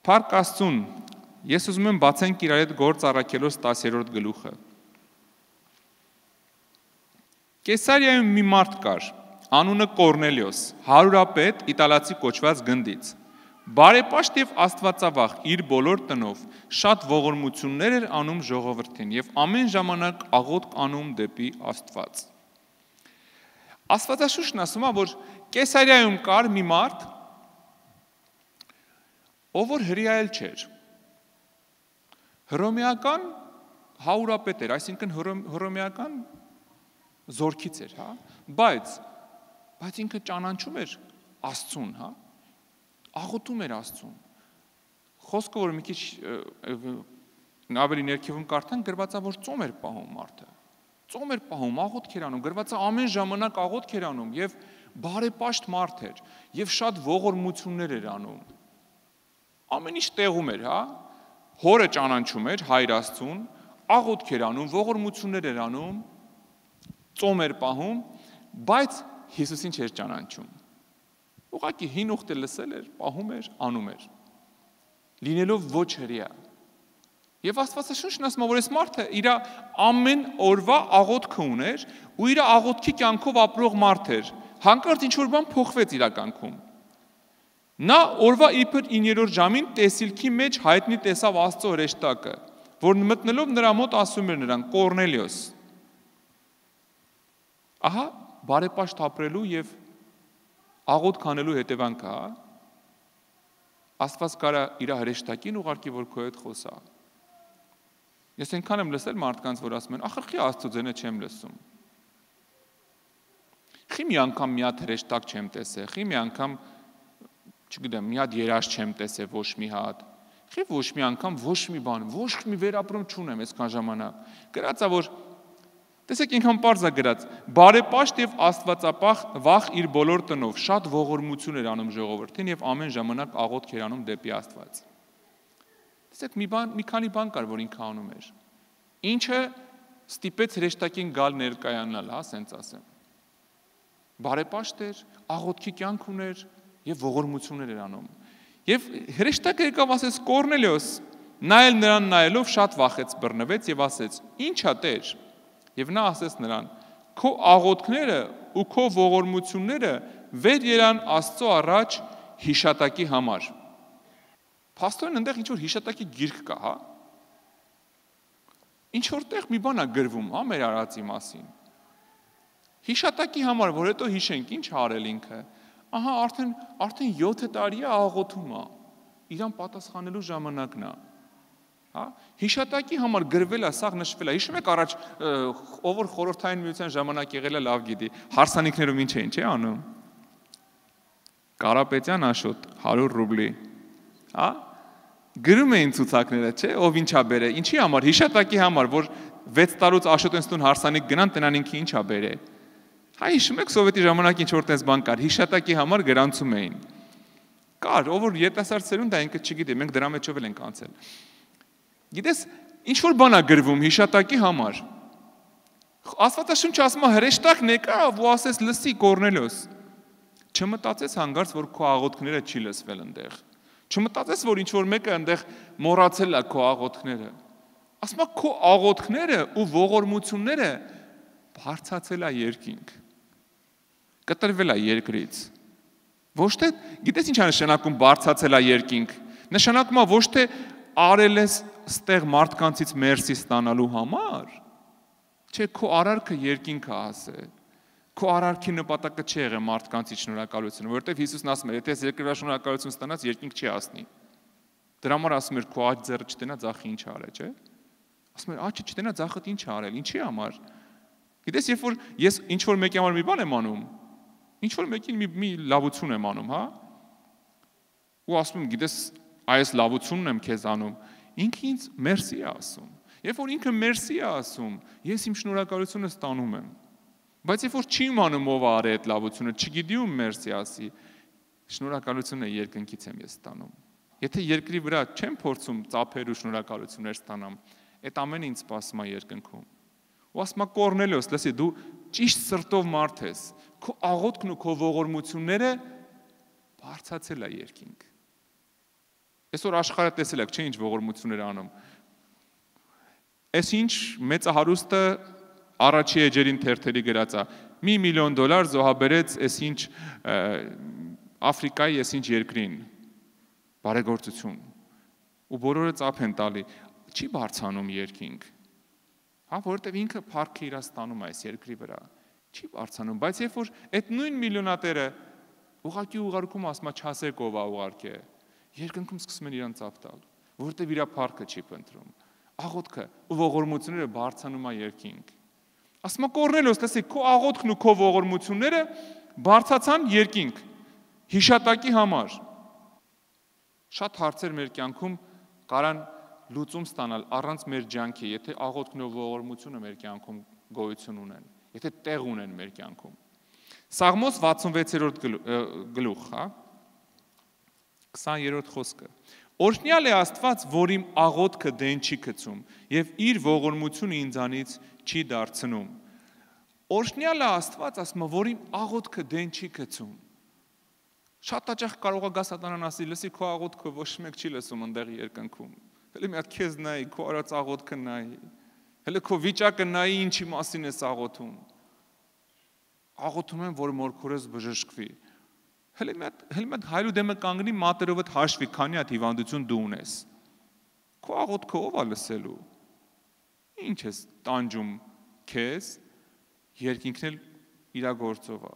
Փառք Աստծուն, ես ուզում եմ բացենք իրար հետ Գործ առաքելոց 10-րդ գլուխը։ Կեսարիայում մի մարդ կար, անունը Կորնելիոս, հարուրապետ, իտալացի կոչված գնդից։ Բարեպաշտ եւ աստվածավախ իր բոլոր տնով շատ ողորմություններ էր անում ժողովրդին եւ ամեն ժամանակ աղոթք անում դեպի Աստված։ Աստվածաշունչն ասում է, որ Կեսարիայում կար մի մարդ, ով որ հրեայել չէր։ Հռոմեական հարուրապետ էր, այսինքն հռոմեական զորքից էր, հա, բայց ինքը ճանաչում էր Աստծուն, հա, աղոթում էր Աստծուն։ Խոսքը, որ մի քիչ ավելի ներքևում կարդան, գրված է, որ ծոմ էր պահում մարդը։ Ծոմ էր պահում, աղոթք էր անում, գրված է ամեն ժամանակ աղոթք էր անում եւ բարեպաշտ մարդ էր եւ շատ ողորմություններ էր անում։ Ամեն ինչ տեղում էր, հա։ Հորը ճանաչում էր Հայր Աստծուն, աղոթք էր անում, ողորմություններ էր անում, ծոմ էր պահում, բայց Հիսուսին չէր ճանաչում։ Ուղղակի հին ուխտը լսել էր, պահում էր, անում էր։ Լինելով ոչ հրեա։ Եվ Աստվածաշունչն ասում է, որ այս մարդը իր ամեն օրվա աղոթքը ուներ ու իր աղոթքի կյանքով ապրող մարդ էր։ Հանկարծ ինչ-որ բան փոխվեց իր կյանքում։ Նա օրվա իբր 9-րդ ժամին տեսիլքի մեջ հայտնի տեսավ Աստծո հրեշտակը, որ մտնելով նրա մոտ ասում էր նրան Կորնելիոս։ Ահա բարեպաշտ ապրելու եւ աղոթք անելու հետևանքը, հա։ Աստված կարա իր հրեշտակին ուղարկի, որ քո հետ խոսա։ Ես այնքան եմ լսել մարդկանց, որ ասում են, ախր խի Աստծո ձենը չեմ լսում։ Խի մի անգամ մի հատ հրեշտակ չեմ տեսել, խի մի անգամ, չգիտեմ, մի հատ երազ չեմ տեսել, ոչ մի հատ։ Խի ոչ մի անգամ ոչ մի բան, ոչ մի վերապրում չունեմ այսքան ժամանակ։ Գրած է, որ տեսեք ինքան պարզ է գրած, բարեպաշտ եւ աստվածապահ իր բոլոր տնով շատ ողորմություն էր անում ժողովրդին եւ ամեն ժամանակ աղոթք էր անում դեպի Աստված։ Տեսեք մի քանի բան կար, որ ինքը անում էր։ Ինչը ստիպեց հրեշտակին գալ ներկայանալ, հա, ասենց ասեմ։ Բարեպաշտ էր, աղոթքի կյանք ուներ եւ ողորմություններ էր անում։ Եվ հրեշտակը եկավ ասեց Կորնելիոս, նայել նրան նայելով շատ վախեց, բռնվեց եւ ասեց. «Ի՞նչ է, Տեր»։ Եվ նա ասեց նրան. «Քո աղոթքները ու քո ողորմությունները վեր ելան Աստծո առաջ հիշատակի համար»։ Փաստորեն այնտեղ ինչ որ հիշատակի գիրք կա, հա։ Ինչ որտեղ մի բան է գրվում, հա, մեր արածի մասին։ Հիշատակի համար, որ հետո հիշենք, ինչ արել ինքը։ Ահա արդեն 7 տարի է աղոթում է։ Իրան պատասխանելու ժամանակն է։ Հա, հիշատակի համար գրվել է, սաղ նշվել է։ Հիշում եք առաջ ով որ խորհրդային միության ժամանակ եղել է, լավ գիտի, հարսանիքներում ինչ էին, չէ՞ անում։ Կարապետյան Աշոտ 100 ռուբլի։ Հա, գրում էին ցուցակները, չէ՞, ով ինչա բերել, ինչի համար, հիշատակի համար, որ 6 տարուց Աշոտենց տուն հարսանիք գնան, տնան ինքը ինչա բերել։ Հա, հիշում եք սովետի ժամանակ ինչ որ տես բան կար, հիշատակի համար գրանցում էին։ Կար, ով որ երիտասարդ սերունդ է, ինքը չգիտի, մենք դրա մեջով ենք անցել։ Գիտես, ինչ որ բան է գրվում հիշատակի համար։ Աստվածաշունչը ասում է հրեշտակն եկավ ու ասեց լսի Կորնելիոս։ Չմտածես հանգարց, որ քո աղոթքները չի լսվել այնտեղ։ Չմտածես, որ ինչ որ մեկը այնտեղ մոռացել է քո աղոթքները։ Ասում է քո աղոթքները ու ողորմությունները բարձացել է երկինք։ Կտրվել է երկրից։ Ոչ թե, գիտես ինչ է նշանակում բարձացել է երկինք։ Նշանակում է ոչ թե արել ես ստեղ մարդկանցից մերսի ստանալու համար, չէ, քո արարքը երկինքը ասե, քո արարքի նպատակը չի եղել մարդկանցից շնորհակալությունը, որովհետև Հիսուսն ասում էր, եթե ես երկրվա շնորհակալություն ստանաս, երկինք չի ասնի։ Դրա համար ասում էր, քո աջ ձեռը չտենա, ձախը ինչ արել, չէ։ Ասում էր, աջը չտենա, ձախդ ինչ արել, ինչի համար։ Գիտես, երբ որ ես ինչ որ մեկի համար մի բան եմ անում, ինչ որ մեկին մի լավություն եմ անում, հա։ Ու ասում եմ, գիտես, այս լավությունն եմ քեզ անում, ինքը ինձ մերսի է ասում։ Երբ որ ինքը մերսի է ասում, ես իմ շնորհակալությունը ստանում եմ։ Բայց երբ որ չի իմանում ով արել այդ լավությունը, չգիտի ում մերսի ասի, շնորհակալությունը երկնքից եմ ես ստանում։ Եթե երկրի վրա չեմ փորձում ծափեր ու շնորհակալություններ ստանամ, այդ ամենը ինձ սպասում է երկնքում։ Ու ասում է Կորնելիոս, լսի, դու ճիշտ սրտով մարդ ես, քո աղոթքն ու քո ողորմությունները բարձացել է երկինք։ Այսօր աշխարհը տեսել եք, չէ՞ ինչ ողորմություններ անում։ Այս ինչ մեծահարուստը առաջի էջերին թերթերի գրած է։ $1 միլիոն զոհաբերեց այս ինչ Աֆրիկայի այս ինչ երկրին։ Բարեգործություն։ Ու բոլորը ծափ են տալի։ Չի բարձանում երկինք։ Հա, որովհետև ինքը փառքը իր ստանում է այս երկրի վրա։ Չի բարձանում, բայց երբ որ այդ նույն միլիոնատերը ուղղակի ուղարկում ասма չասեք ով է ուղարկե, երկնքում սկսում են իրան ծափ տալ, որովհետև իր փառքը չի փնտրում։ Աղոթքը ու ողորմությունները բարձանում է երկինք։ Ասма Կորնելիոս, տեսեք, քո աղոթքն ու քո ողորմությունները բարձացան երկինք հիշատակի համար։ Շատ հարցեր մեր կյանքում կարան լուծում ստանալ առանց մեր ջանքի, եթե աղոթքն ու ողորմությունը մեր կյանքում գոյություն ունեն, եթե տեղ ունեն մեր կյանքում։ Սաղմոս 66-րդ գլուխ, հա, 20-րդ խոսքը։ Օրհնյալ է Աստված, որ իմ աղոթքը դեն չի գցում եւ իր ողորմությունը ինձանից չի դարձնում։ Օրհնյալ է Աստված, ասում է, որ իմ աղոթքը դեն չի գցում։ Շատ հաճախ կարող է գա սատանան ասի, լսի քո աղոթքը ոչ մեկ չի լսում այնտեղ երկնքում։ Հələ մի հատ քեզ նայի, քո արած աղոթքը նայի։ Հələ քո վիճակը նայի, ինչի մասին ես աղոթում։ Աղոթում եմ, որ մորքորս բժշկվի։ Հələ մի հատ հայրու դեմը կանգնի մատերովդ հաշվի, քանի հատ հիվանդություն դու ունես։ Քո աղոթքը ով է լսելու։ Ինչ ես տանջում քեզ, երկինքն էլ իր գործով է։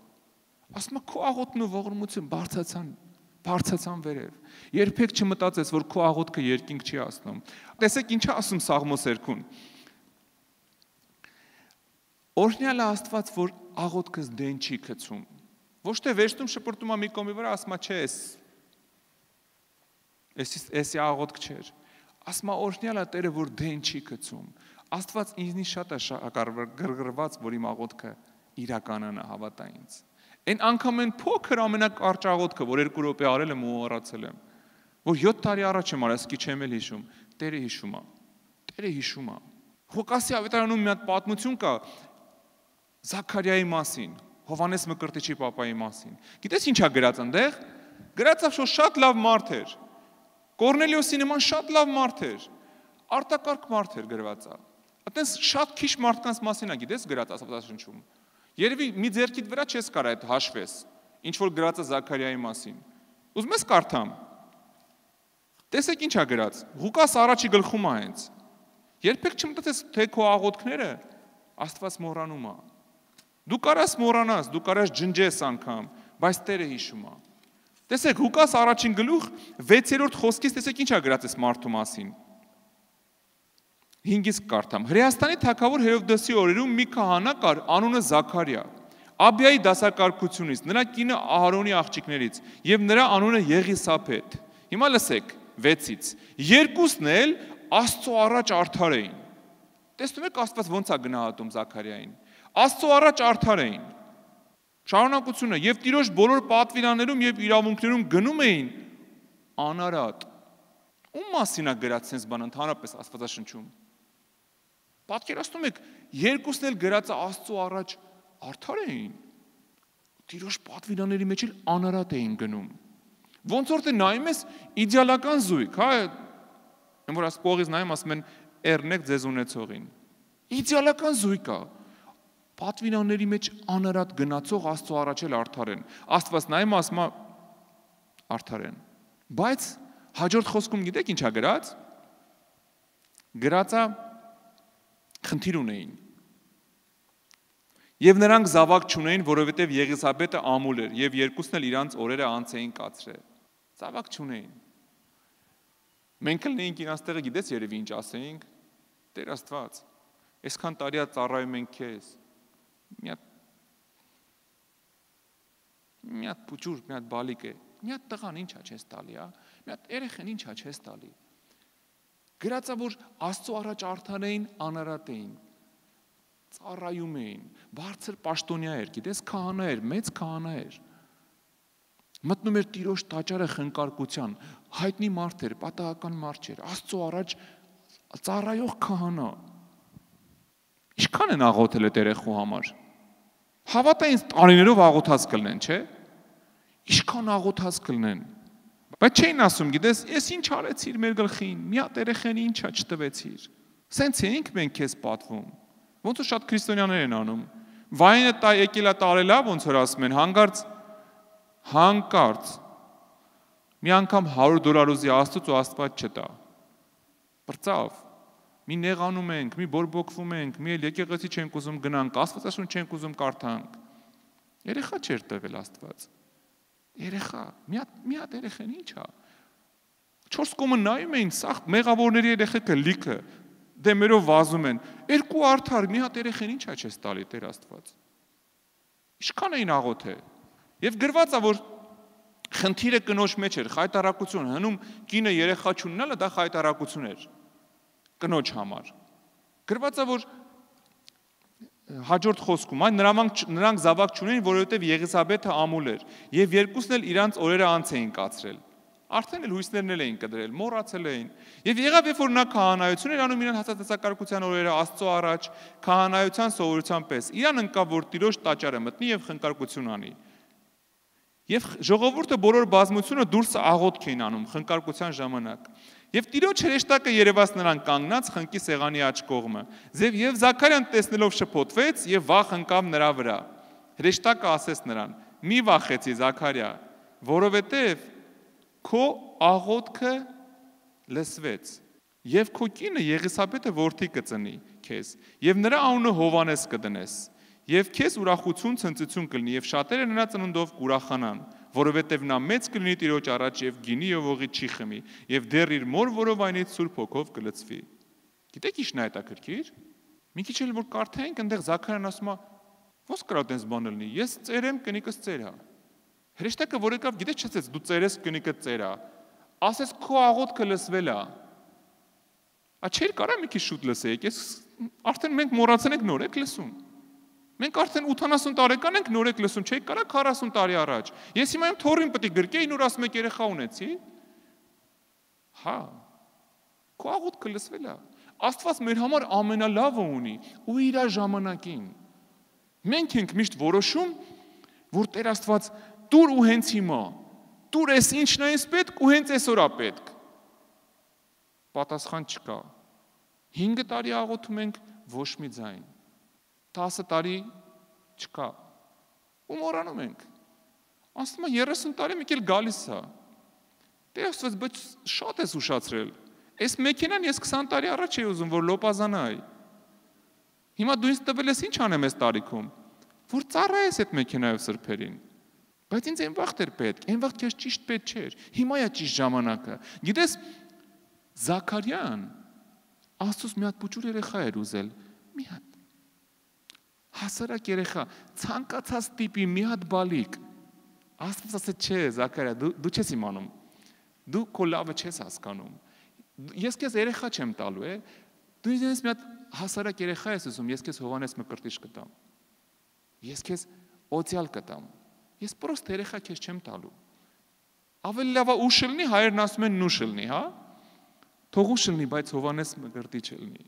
Ասում է քո աղոթքն ու ողորմությունը բարձացան վերև։ Երբեք չմտածես, որ քո աղոթքը երկինք չի ասնում։ Տեսեք ինչ է ասում Սաղմոս 2-ն։ Օրհնյալ է Աստված, որ աղոթքս դեն չի գցում։ Ոչ թե վերջնում շպրտում է մի կողմի վրա, ասում է չէ, էսի աղոթք չէր։ Ասում է օրհնյալ է Տերը, որ դեն չի գցում։ Աստված ինձնից շատ է գրգռված, որ իմ աղոթքը իրականանա, հավատա ինձ։ Այն անգամ այն փոքր ամենակարճ աղոթքը, որ 2 րոպե արել եմ ու առացել եմ, որ 7 տարի առաջ եմ արել, ասկի չեմ էլ հիշում, Տերը հիշում է։ Տերը հիշում է։ Ղուկասի ավետարանում մի հատ պատմություն կա Զաքարիայի մասին, Հովանես Մկրտիչի պապայի մասին։ Գիտես ինչ է գրած այնտեղ։ Գրած է, որ շատ լավ մարդ էր։ Կորնելիոսի նման շատ լավ մարդ էր։ Արտակարգ մարդ էր գրված է։ Այդտենց շատ քիչ մարդկանց մասին է, գիտես, գրած Աստվածաշնչում։ Երևի մի ձեռքիդ վրա չես կարա այդ հաշվես, ինչ որ գրած է Զաքարիայի մասին։ Ուզում ես կարդամ։ Տեսեք ինչ է գրած։ Ղուկաս առաջի գլխում է հենց։ Երբեք չմտածես, թե քո աղոթքները Աստված մոռանում է։ Դու կարաս մոռանաս, դու կարաս ջնջես անգամ, բայց Տերը հիշում է։ Տեսեք, Ղուկաս առաջին գլուխ 6-րդ խոսքից տեսեք ինչ է գրած այս մարդու մասին։ 5-ից կարդամ։ Հրեաստանի թագավոր Հերովդոսի օրերում մի քահանա կար, անունը Զաքարիա, Աբիայի դասակարգությունից, նրա կինը Ահարոնի աղջիկներից, եւ նրա անունը Եղիսապետ։ Հիմա լսեք 6-ից։ Երկուսն էլ Աստծո առաջ արդար էին։ Տեսնում եք Աստված ոնց է գնահատում Զաքարիային։ Աստծո առաջ արդար էին։ Շարունակությունը եւ Տիրոջ բոլոր պատվիրաններում եւ իրավունքներում գնում էին անարատ։ Ում մասին է գրած sense բան ընդհանրապես Աստվածաշնչում։ Պատկերացնում եք, երկուսն էլ գրածը Աստծո առաջ արդար էին։ Տիրոջ պատվիրանների մեջ էլ անարատ էին գնում։ Ոնց որ թե նայում ես իդեալական զույգ, հա, այն որ աս կողից նայում ասում են «Էրնեք ձեզ ունեցողին»։ Իդեալական զույգ է։ Պատվիրանների մեջ անարատ գնացող Աստծո առաջ էլ արդար են։ Աստված նայում ասում է արդար են։ Բայց հաջորդ խոսքում գիտեք ինչ է գրած։ Գրած է խնդիր ունեին։ Եվ նրանք զավակ չունեին, որովհետև Եղիսաբետը ամուլ էր, եւ երկուսն էլ իրանց օրերը անց էին կացրել։ Զավակ չունեին։ Մենք էլ նեինք իրանց տեղը, գիտես երևի ինչ ասեինք։ Տեր Աստված, այսքան տարիա ծառայում ենք քեզ։ Մի հատ փուճուր, մի հատ բալիկ է։ Մի հատ տղան ինչա չես տալի, հա։ Մի հատ երեխան ինչա չես տալի։ Գրածա որ Աստծո առաջ արդար էին, անարատ էին, ծառայում էին, բարձր պաշտոնյա էր, գիտես, քահանա էր, մեծ քահանա էր։ Մտնում էր Տիրոջ տաճարը խնկարկության, հայտնի մարդ էր, պատահական մարդ չէր, Աստծո առաջ ծառայող քահանա։ Ինչքան են աղոթել այդ երեխու համար։ Հավատա ինձ տարիներով աղոթած կլնեն, չէ՞։ Ինչքան աղոթած կլնեն։ Բայց չէին ասում, գիտես, ես ինչ արեցիր մեր գլխին, մի հատ երեխան ինչա չտվեցիր։ Սենց էինք մենք քեզ պատվում։ Ոնց որ շատ քրիստոնյաներ են անում։ Վայնը տա եկել է տարելա, ոնց որ ասում են, հանկարծ մի անգամ $100 ուզի Աստծուց ու Աստված չտա։ Բրծավ։ Մի նեղանում ենք, մի բորբոքվում ենք, մի էլ եկեղեցի չենք ուզում գնանք, Աստվածաշունչ չենք ուզում կարդանք։ Երեխա չէր տվել Աստված։ Երեխա, մի հատ երեխան ի՞նչ է։ 4 կողմը նայում էին, սաղ մեղավորների երեխեքը լիքը դեմերով վազում են։ 2 արդար, մի հատ երեխան ի՞նչ է չես տալի Տեր Աստված։ Ինչքան էին աղոթե։ Եվ գրված է, որ խնդիրը կնոջ մեջ էր, խայտարակություն, հնում կինը երեխա չունենալը դա խայտարակություն էր կնոջ համար։ Գրված է, որ հաջորդ խոսքում, նրանք զավակ չունեին, որովհետև Եղիսաբեթը ամուլ էր, եւ երկուսն էլ իրանց օրերը անց էին կացրել։ Արդեն էլ հույսներն էլ էին կդրել, մոռացել էին։ Եվ եղավ, երբ որ նա քահանայություն էր անում իրան հաստատակարգության օրերը Աստծո առաջ, քահանայության սովորության պես։ Իրան ընկավ, որ Տիրոջ տաճարը մտնի եւ խնկարկություն անի։ Եվ ժողովուրդը բոլոր բազմությունը դուրս աղոթք էին անում խնկարկության ժամանակ։ Եվ Տիրոջ հրեշտակը երևաց նրան կանգնած խնկի սեղանի աջ կողմը։ Եվ Զաքարիան տեսնելով շփոթվեց եւ վախ ընկավ նրա վրա։ Հրեշտակը ասեց նրան. «Մի վախեցի, Զաքարիա, որովհետեւ քո աղոթքը լսվեց, եւ քո կինը Եղիսաբեթը որդի կծնի քեզ, եւ նրա անունը Հովանես կդնես, եւ քեզ ուրախություն ցնծություն կլինի, եւ շատերը նրա ծնունդով կուրախանան, որովհետեւ նա մեծ կլինի Տիրոջ առաջ եւ գինի եւ ողի չի խմի, եւ դեռ իր մոր որովայնից Սուրբ Հոգով կլցվի»։ Գիտեք ի՞նչն է հետաքրքիր։ Մի քիչ էլ որ կարդայինք, այնտեղ Զաքարիան ասում է. «Ոնց կրա տես բան լինի, ես ծերեմ, կնիկս ծեր է»։ Հրեշտակը որ եկավ, գիտեք չասեց դու ծերես կնիկը ծեր է, ասեց քո աղոթքը լսվել է։ Չէր կարա մի քիչ շուտ լսեիք, արդեն մենք մոռացել ենք նոր եք լսում։ Մենք արդեն 80 տարեկան ենք նոր եք լսում, չէի կարա 40 տարի առաջ։ Ես հիմա իմ թորին պետք է գրկեի, նոր ասում եք երեխա ունեցի։ Հա։ Քո աղոթքը լսվել է։ Աստված մեր համար ամենալավը ունի ու իր ժամանակին։ Մենք ենք միշտ որոշում, որ Տեր Աստված դուր ու հենց հիմա, դուր ես ինչն է ինձ պետք ու հենց այսօր է պետք։ Պատասխան չկա։ 5 տարի աղոթում ենք ոչ մի ձայն։ 10 տարի չկա։ Ու մոռանում ենք։ Ասում է 30 տարի մեկ էլ գալիս է։ Տեր Աստված, բայց շատ ես ուշացրել։ Այս մեքենան ես 20 տարի առաջ էի ուզում, որ լոպազանայի։ Հիմա դու ինձ տվել ես ինչ անեմ այս տարիքում։ Որ ծառայես այդ մեքենայով սրբերին։ Բայց ինձ այն վաղտ էր պետք, այն վաղտ քեզ ճիշտ պետք չէր։ Հիմա է ճիշտ ժամանակը։ Գիտես, Զաքարիան Աստծուց մի հատ փուչուր երեխա էր ուզել, մի հատ հասարակ երեխա, ցանկացած տիպի մի հատ բալիկ։ Աստված ասեց, չէ, Զաքարիա, դու չես իմանում։ Դու քո լավը չես հասկանում։ Ես քեզ երեխա չեմ տալու, դու ինձ մի հատ հասարակ երեխա ես ուզում, ես քեզ Հովանես Մկրտիչ կտամ։ Ես քեզ օծյալ կտամ։ Ես պրոստ երեխա քեզ չեմ տալու։ Ավելի լավ է ուշ լինի, հայերն ասում են նուշ լինի, հա։ Թող ուշ լինի, բայց Հովանես Մկրտիչ լինի։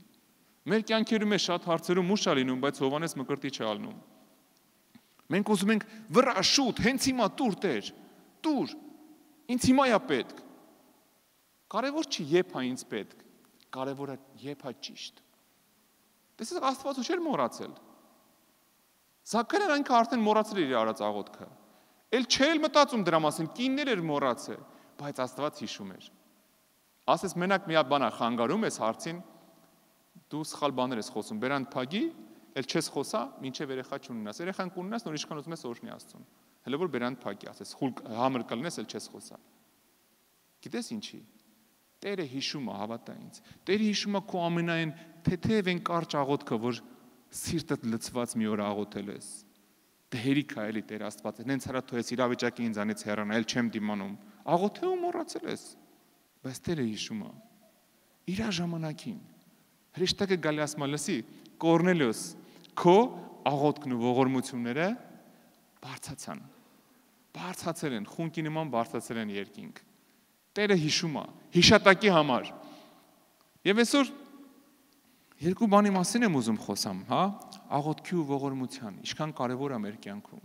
Մեր կյանքերում է շատ հարցերում ուշ է լինում, բայց Հովանես Մկրտիչ է ալնում։ Մենք ուզում ենք վրա շուտ, հենց հիմա տուր Տեր, տուր։ Ինձ հիմա է պետք։ Կարևոր չի երբ է ինձ պետք, կարևորը երբ է ճիշտ։ Տեսեք, Աստված չէր մոռացել։ Զաքարիան այնքան արդեն մոռացել էր իր արած աղոթքը։ Էլ չէր մտածում դրա մասին, կիններ էր մոռացել, բայց Աստված հիշում էր։ Ասես մենակ մի հատ բան է խանգարում ես հարցին, դու սխալ բաներ ես խոսում, բերան փագի, էլ չես խոսա, մինչև երեխա չունենաս։ Երեխան կունենաս, նոր ինչքան ուզում ես օրհնի Աստծուն։ Հələ որ բերան փագի, ասես խուլ համր կլնես, էլ չես խոսա։ Գիտես ինչի։ Տերը հիշում է, հավատա ինձ։ Տերը հիշում է քո ամենայն թեթև են կարճ աղոթքը, որ սիրտդ լցված մի օր աղոթել ես։ Դե հերիք է էլի Տեր Աստված, նենց հրա թողես իրավիճակի ինձանից հեռանա, էլ չեմ դիմանում։ Աղոթել ու մոռացել ես։ Բայց Տերը հիշում է։ Իր ժամանակին։ Հրեշտակը գալի ասում է, լսի, Կորնելիոս, քո աղոթքն ու ողորմությունները բարձացել են, խունկի նման բարձացել են երկինք։ Տերը հիշում է, հիշատակի համար։ Եվ այսօր երկու բանի մասին եմ ուզում խոսամ, հա, աղոթքի ու ողորմության, ինչքան կարևոր է մեր կյանքում։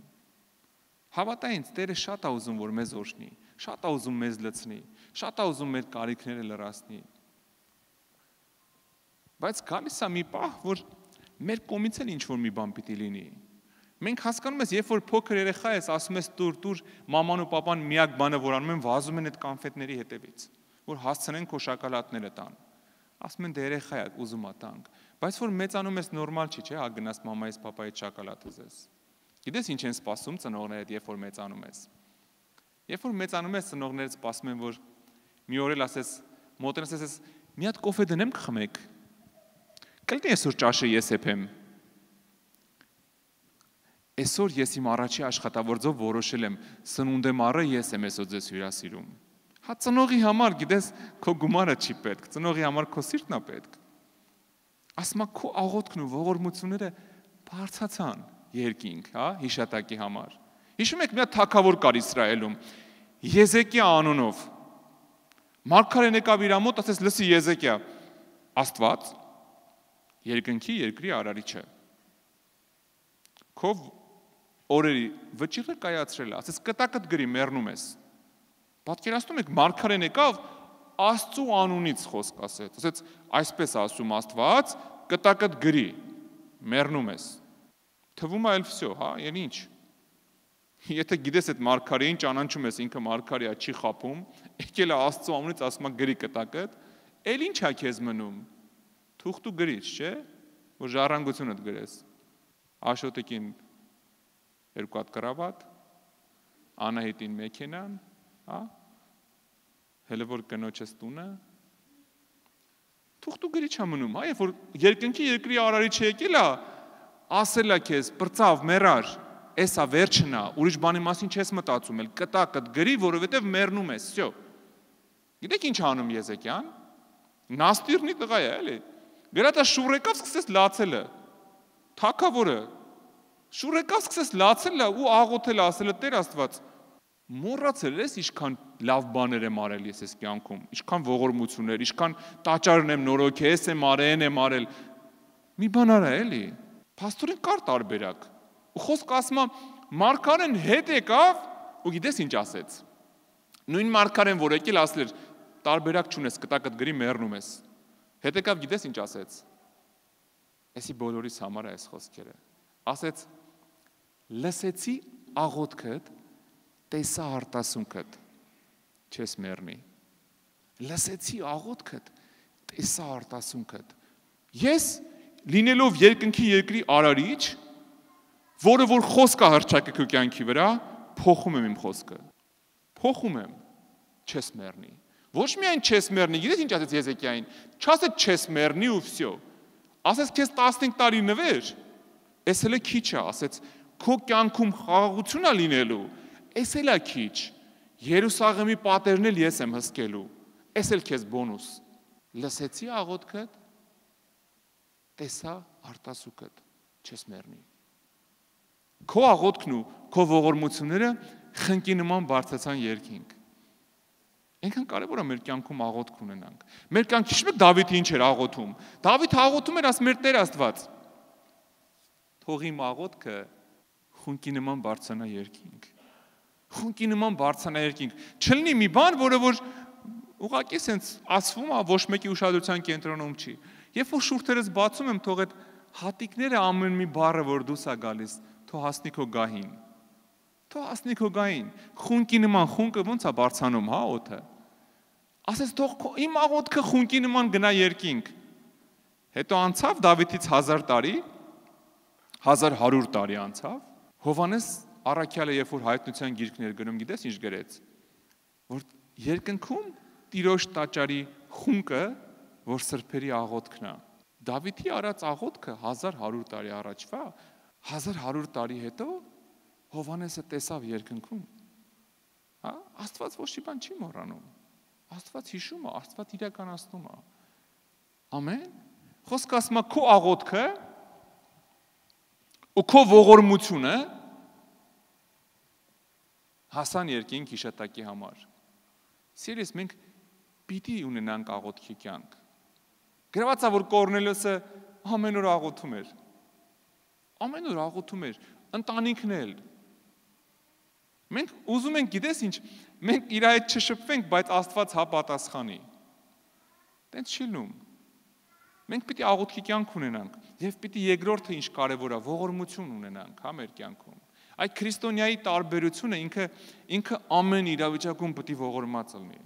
Հավատա ինձ, Տերը շատ է ուզում, որ մեզ օրհնի։ շատ է ուզում մեզ լցնի, շատ է ուզում մեր կարիքները լրացնի։ Բայց գալիս է մի պահ, որ մեր կողմից էլ ինչ-որ մի բան պիտի լինի։ Մենք հասկանում ես, երբ որ փոքր երեխա ես, ասում ես տուր, մաման ու պապան միակ բանը, որ անում են, վազում են այդ կոնֆետների հետևից, որ հասցնեն քո շոկոլադները տան։ Ասում են դե երեխա է, ուզում է տանք։ Բայց որ մեծանում ես նորմալ չի, չէ՞, գնաս մամայից, պապայից շոկոլադ ուզես։ Գիտես ինչ են սպասում ծնողներդ, երբ որ մեծանում ես։ Երբ որ մեծանում ես, ծնողներդ սպասում են, որ մի օր էլ ասես, մոտենաս ասես, մի հատ կոֆե դնեմ կխմեք։ Կլինի այսօր ճաշը ես եփեմ։ Այսօր ես իմ առաջի աշխատավորձով որոշել եմ, սնունդեմ առը ես եմ այսօր ձեզ հյուրասիրում։ Հա ծնողի համար, գիտես, քո գումարը չի պետք, ծնողի համար քո սիրտն է պետք։ Ասում է քո աղոթքն ու ողորմությունները բարձացան երկինք, հա, հիշատակի համար։ Հիշում եք մի հատ թագավոր կար Իսրայելում, Եզեկիա անունով։ Մարգարեն եկավ իր մոտ, ասեց լսի Եզեկիա, Աստված երկնքի երկրի արարիչը։ Քո օրերի վճիռը կայացրել է, ասես կտակդ գրի մեռնում ես։ Պատկերացնում եք մարգարեն եկավ Աստծու անունից խոսք ասեց, ասեց այսպես ասում Աստված, կտակդ գրի, մեռնում ես։ Թվում է էլ վсё, հա, եւ ինչ։ Եթե գիտես այդ մարգարեին ճանաչում ես, ինքը մարգարեա չի խափում, եկել է Աստծու անունից ասում է գրի կտակդ, էլ ինչ է քեզ մնում։ Թուղթու գրիչ, չէ՞, որ ժառանգությունդ գրես։ Աշոտիկին 2 հատ կրավատ, Անահիտին մեքենան, հա, հələ որ կնոջս տունը, թուղթու գրիչ է մնում, հա, երբ որ երկնքի երկրի արարիչը եկել է, ասել է քեզ, պրծավ, մեռար, էսա վերջն է, ուրիշ բանի մասին չես մտածում, էլ կտակդ գրի, որովհետև մեռնում ես, վсё։ Գիտեք ինչ անում Եզեկիան։ Նաստիրնի տղա է, էլի։ Գրատա շուռ եկավ սկսեց լացելը։ Թագավորը շուռ եկավ սկսեց լացելը ու աղոթել ասելը Տեր Աստված։ Մոռացել ես ինչքան լավ բաներ եմ արել ես այս կյանքում, ինչքան ողորմություններ, ինչքան տաճարն եմ նորոգել, ես եմ արել, եմ արել։ Մի բան արա էլի։ Փաստորեն կար տարբերակ։ Ու խոսքը ասում է մարգարեն հետ եկավ ու գիտես ինչ ասեց։ Նույն մարգարեն, որ եկել ասել էր տարբերակ չունես, կտակդ գրի մեռնում ես։ Հետ եկավ գիտես ինչ ասեց։ Էսի բոլորիս համար է այս խոսքերը։ Ասեց լսեցի աղոթքդ, տեսա արտասունքդ, չես մեռնի։ Լսեցի աղոթքդ, տեսա արտասունքդ։ Ես լինելով երկնքի երկրի արարիչ, որը որ խոսք է հռչակը քո կյանքի վրա, փոխում եմ իմ խոսքը։ Փոխում եմ, չես մեռնի։ Ոչ միայն չես մեռնի, գիտես ինչ ասեց Եզեկիային, չասեց չես մեռնի ու վсё։ Ասեց քեզ 15 տարի նվեր, էս էլ է քիչ է, ասեց քո կյանքում խաղաղություն է լինելու, էս էլ է քիչ։ Երուսաղեմի պատերն էլ ես եմ հսկելու, էս էլ քեզ բոնուս։ Լսեցի աղոթքդ, տեսա արտասուքդ, չես մեռնի։ Քո աղոթքն ու քո ողորմությունները խնկի նման բարձրացան երկինք։ Այնքան կարևոր է մեր կյանքում աղոթք ունենանք։ Մեր կյանքի հիշում եք Դավիթը ինչ էր աղոթում։ Դավիթը աղոթում էր ասում էր Տեր Աստված։ Թող իմ աղոթքը խունկի նման բարձրանա երկինք։ Խունկի նման բարձրանա երկինք։ Չլինի մի բան, որը որ ուղղակի սենց ասվում է, ոչ մեկի ուշադրության կենտրոնում չի։ Երբ որ շուրթերս բացում եմ, թող այդ հատիկները ամեն մի բառը, որ դուրս է գալիս, թող հասնի քո գահին։ Թող հասնի քո գահին։ Խունկի նման խունկը ոնց է բարձանում, հա, օդը։ Ասես թող իմ աղոթքը խունկի նման գնա երկինք։ Հետո անցավ Դավիթից 1000 տարի, 1100 տարի անցավ։ Հովհաննես առաքյալը երբ որ հայտնության գիրքներ գրում, գիտես ինչ գրեց, որ երկնքում Տիրոջ տաճարի խունկը, որ սրբերի աղոթքն է։ Դավիթի արած աղոթքը 1100 տարի առաջվա, 1100 տարի հետո Հովհաննեսը տեսավ երկնքում։ Հա, Աստված ոչ մի բան չի մոռանում։ Աստված հիշում է, Աստված իրականացնում է։ Ամեն։ Խոսքը ասում է քո աղոթքը ու քո ողորմությունը հասան երկինք հիշատակի համար։ Սիրես, մենք պիտի ունենանք աղոթքի կյանք։ Գրված է, որ Կորնելիոսը ամեն օր աղոթում էր։ Ամեն օր աղոթում էր, ընտանիքն էլ։ Մենք ուզում ենք, գիտես ինչ, մենք իր հետ չշփվենք, բայց Աստված հա պատասխանի։ Տենց չի լինում։ Մենք պիտի աղոթքի կյանք ունենանք, եւ պիտի երկրորդը ինչ կարեւոր է, ողորմություն ունենանք, հա, մեր կյանքում։ Այդ քրիստոնյայի տարբերությունը ինքը ամեն իրավիճակում պիտի ողորմած լինի։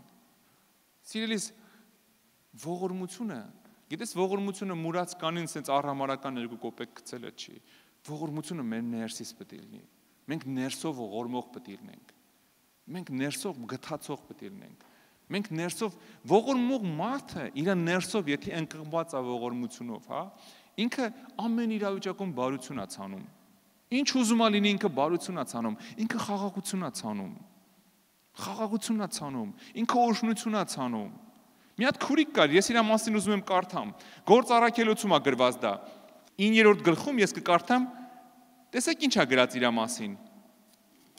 Սիրելիս, ողորմությունը, գիտես, ողորմությունը մուրած կանին sense առհամարական 2 կոպեկ գցելը չի։ Ողորմությունը մեր ներսից պիտի լինի։ Մենք ներսով ողորմող պիտի լինենք։ Մենք ներսով գթացող պիտի լինենք։ Մենք ներսով ողորմող մարդը իր ներսով, եթե ընկղված է ողորմությունով, հա, ինքը ամեն իրավիճակում բարություն է ցանում։ Ինչ ուզում է լինի, ինքը բարություն է ցանում, ինքը խաղաղություն է ցանում։ Խաղաղություն է ցանում, ինքը օրհնություն է ցանում։ Մի հատ քուրիկ կար, ես իր մասին ուզում եմ կարդամ։ Գործ առաքելոցում է գրված դա։ 9-րդ գլխում ես կկարդամ, տեսեք ինչ է գրած իր մասին։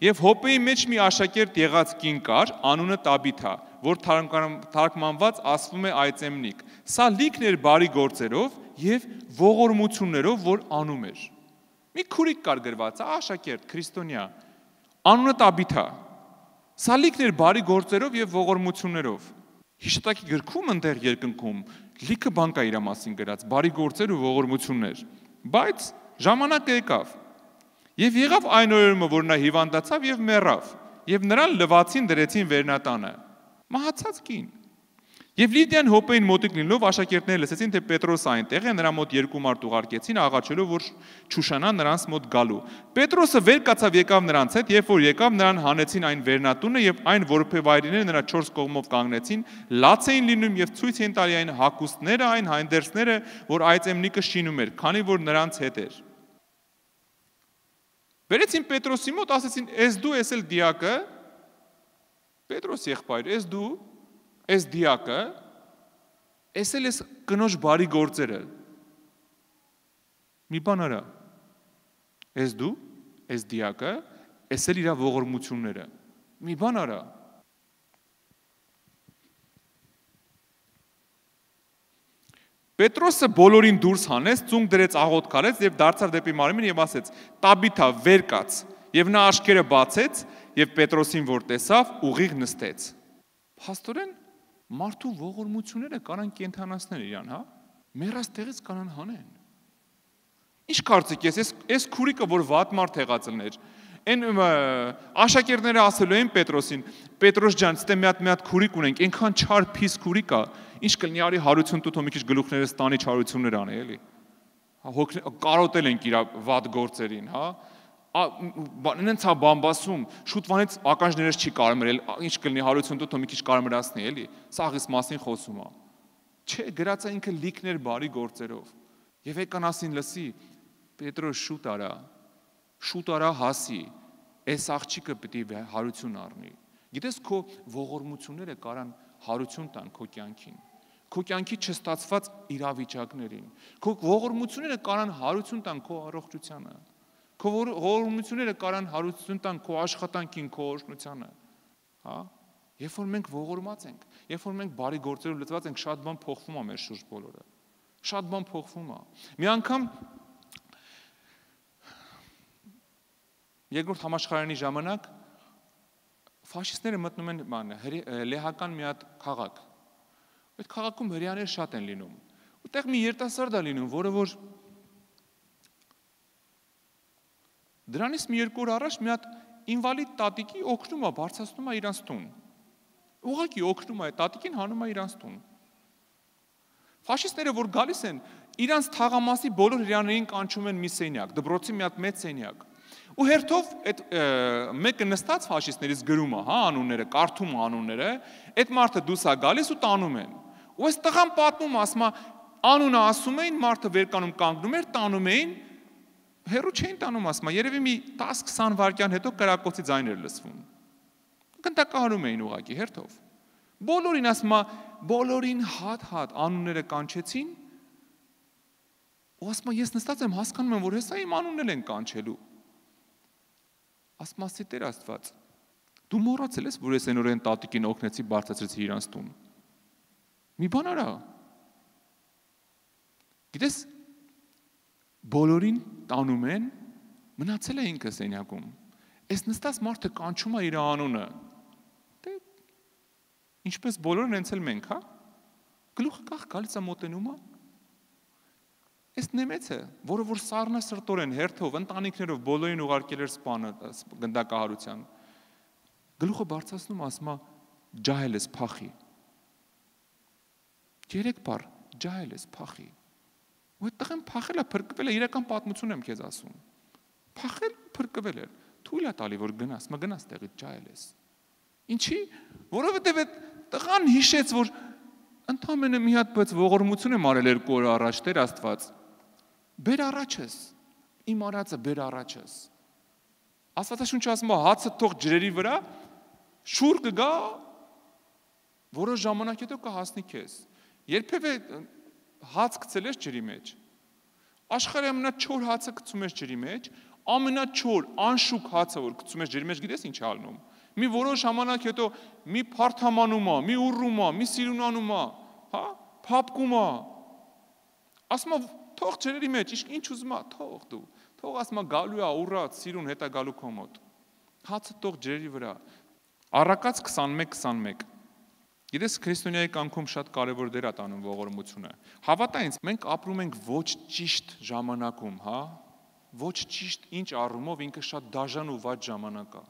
Եվ Հոպեի մեջ մի աշակերտ եղած կին կար, անունը Տաբիթա, որ թարգմանված ասվում է Այծեմնիկ։ Սա լիքն էր բարի գործերով եւ ողորմություններով, որ անում էր։ Մի քուրիկ կար գրված, աշակերտ, քրիստոնյա, անունը Տաբիթա։ Սա լիքն էր բարի գործերով եւ ողորմություններով։ Հիշատակի գրքում ընդեղ երկնքում լիքը բան կա իր մասին գրած, բարի գործեր ու ողորմություններ։ Բայց ժամանակը եկավ։ Եվ եղավ այն օրը, որ նա հիվանդացավ եւ մեռավ, եւ նրան լվացին դրեցին վերնատանը։ Մահացած կին։ Եվ Լիդիան Հոպեին մոտիկ լինելով աշակերտները լսեցին, թե Պետրոսը այնտեղ է, նրա մոտ 2 մարդ ուղարկեցին, աղաչելով, որ չուշանա նրանց մոտ գալու։ Պետրոսը վեր կացավ եկավ նրանց հետ, երբ որ եկավ, նրան հանեցին այն վերնատունը եւ այն որբեվայրիները նրա 4 կողմով կանգնեցին, լաց էին լինում եւ ցույց էին տալի այն հակուստները, այն հայնդերսները, որ Այծեմնիկը շինում էր, քանի որ նրանց հետ էր։ Վերեցին Պետրոսի մոտ, ասեցին. «Էս դու ես էլ դիակը»։ Պետրոս եղբայր, «Էս դու, էս դիակը, էս էլ ես կնոջ բարի գործերը»։ Մի բան արա։ «Էս դու, էս դիակը, էս էլ իր ողորմությունները»։ Մի բան արա։ Պետրոսը բոլորին դուրս հանեց, ծունկ դրեց, աղոթք արեց եւ դարձավ դեպի Մարիամին եւ ասեց. «Տաբիթա, վեր կաց»։ Եվ նա աչքերը բացեց եւ Պետրոսին որ տեսավ, ուղիղ նստեց։ Փաստորեն մարդու ողորմությունները կարան կենթանացնել իրան, հա։ Մեռած տեղից կարան հանեն։ Ինչ կարծիք ես, այս քուրիկը որ վատ մարդ եղած լներ, այն աշակերտները ասելու են Պետրոսին. «Պետրոս ջան, ստե մի հատ քուրիկ ունենք, այնքան չար փիս քուրիկ է, ինչ կլինի արի հարություն տուտ, մի քիչ գլուխներս տանի չարություններ անի, էլի։ Կարոտել ենք իր վատ գործերին, հա։ Նենց հա բամբասում, շուտվանից ականջներս չի կարմրել, ինչ կլինի հարություն տուտ, մի քիչ կարմրացնի, էլի։ Սաղից մասին խոսում է։ Չէ, գրած է ինքը լիքներ բարի գործերով։ Եվ եկան ասին լսի, Պետրոս շուտ արա հասի, այս աղջիկը պիտի հարություն առնի։ Գիտես քո ողորմությունները կարան հարություն տան քո կյանքին, քո կյանքի չստացված իրավիճակներին, քո ողորմությունները կարան հարություն տան քո առողջությանը, քո ողորմությունները կարան հարություն տան քո աշխատանքին, քո օրհնությանը, հա։ Երբ որ մենք ողորմած ենք, երբ որ մենք բարի գործերով լցված ենք, շատ բան փոխվում է մեր շուրջ բոլորը, շատ բան փոխվում է։ Մի անգամ Երկրորդ համաշխարհային ժամանակ ֆաշիստները մտնում են լեհական մի հատ քաղաք։ Այդ քաղաքում հրեաներ շատ են լինում։ Ուտեղ մի երիտասարդ է լինում, որը որ դրանից մի 2 օր առաջ մի հատ ինվալիդ տատիկի օգնում է, բարձրացնում է իրանց տուն։ Ուղղակի օգնում է, տատիկին հանում է իրանց տուն։ Ֆաշիստները որ գալիս են, իրանց թաղամասի բոլոր հրեաներին կանչում են մի սենյակ, դպրոցի մի հատ մեծ սենյակ։ Ու հերթով այդ մեկը նստած ֆաշիստներից գրում է, հա, անունները, կարդում է անունները, այդ մարդը դուրս է գալիս ու տանում են։ Ու այս տղան պատմում, ասում է, անունը ասում էին, մարդը վերկանում կանգնում էր, տանում էին, հերու չէին տանում, ասում է, երևի մի 10-20 վայրկյան հետո կրակոցի ձայն էր լսվում։ Գնդակահարում էին ուղակի հերթով։ Բոլորին ասում է, բոլորին հատ անունները կանչեցին։ Ու ասում է, ես նստած եմ, հասկանում եմ, որ հեսա իմ անունն են կանչելու։ Ասում ասի Տեր Աստված, դու մոռացել ես, որ ես այն օրեն տատիկին օգնեցի, բարձրացրեցի իրանց տուն։ Մի բան արա։ Գիտես, բոլորին տանում են, մնացել է ինքը սենյակում։ Այս նստած մարդը կանչում է իր անունը։ Դե ինչպես բոլորն հենց էլ մենք, հա։ Գլուխը կախ գալիս է մոտենում է։ Այս նեմեցը, որը որ սառնա սրտորեն հերթով, ընտանիքներով բոլորին ուղարկել էր սպանը գնդակահարության։ Գլուխը բարձրացնում ասում է ջահել ես փախի։ 3 բառ ջահել ես փախի։ Ու այդ տղեն փախել է, փրկվել է, իրական պատմություն եմ քեզ ասում։ Փախել, փրկվել էր։ Թույլ է տալի որ գնաս, մա գնաս տեղից ջահել ես։ Ինչի՞, որովհետև այդ տղան հիշեց, որ ընդամենը մի հատ բայց ողորմություն եմ արել 2 օր առաջ, Տեր Աստված։ Բեր առաջս, իմ արածը բեր առաջս։ Աստվածաշունչը ասում է հացը թող ջրերի վրա, շուռ կգա, որոշ ժամանակ հետո կհասնի քեզ։ Երբևէ հաց գցել ես ջրի մեջ։ Աշխարհի ամենաչոր հացը գցում ես ջրի մեջ, ամենաչոր անշուք հացը որ գցում ես ջրի մեջ, գիտես ինչ է ալնում։ Մի որոշ ժամանակ հետո մի փարթամանում է, մի ուռում է, մի սիրունանում է, հա, փափկում է։ Ասում է թող ջրերի մեջ, ինչ ուզում է, թող դու։ Թող ասում է գալու է ուռած, սիրուն հետա գալու քո մոտ։ Հացը թող ջրերի վրա։ Առակաց 21-21։ Գիտես քրիստոնյայի կյանքում շատ կարևոր դեր է տանում ողորմությունը։ Հավատա ինձ, մենք ապրում ենք ոչ ճիշտ ժամանակում, հա։ Ոչ ճիշտ ինչ առումով ինքը շատ դաժան ու վատ ժամանակ է։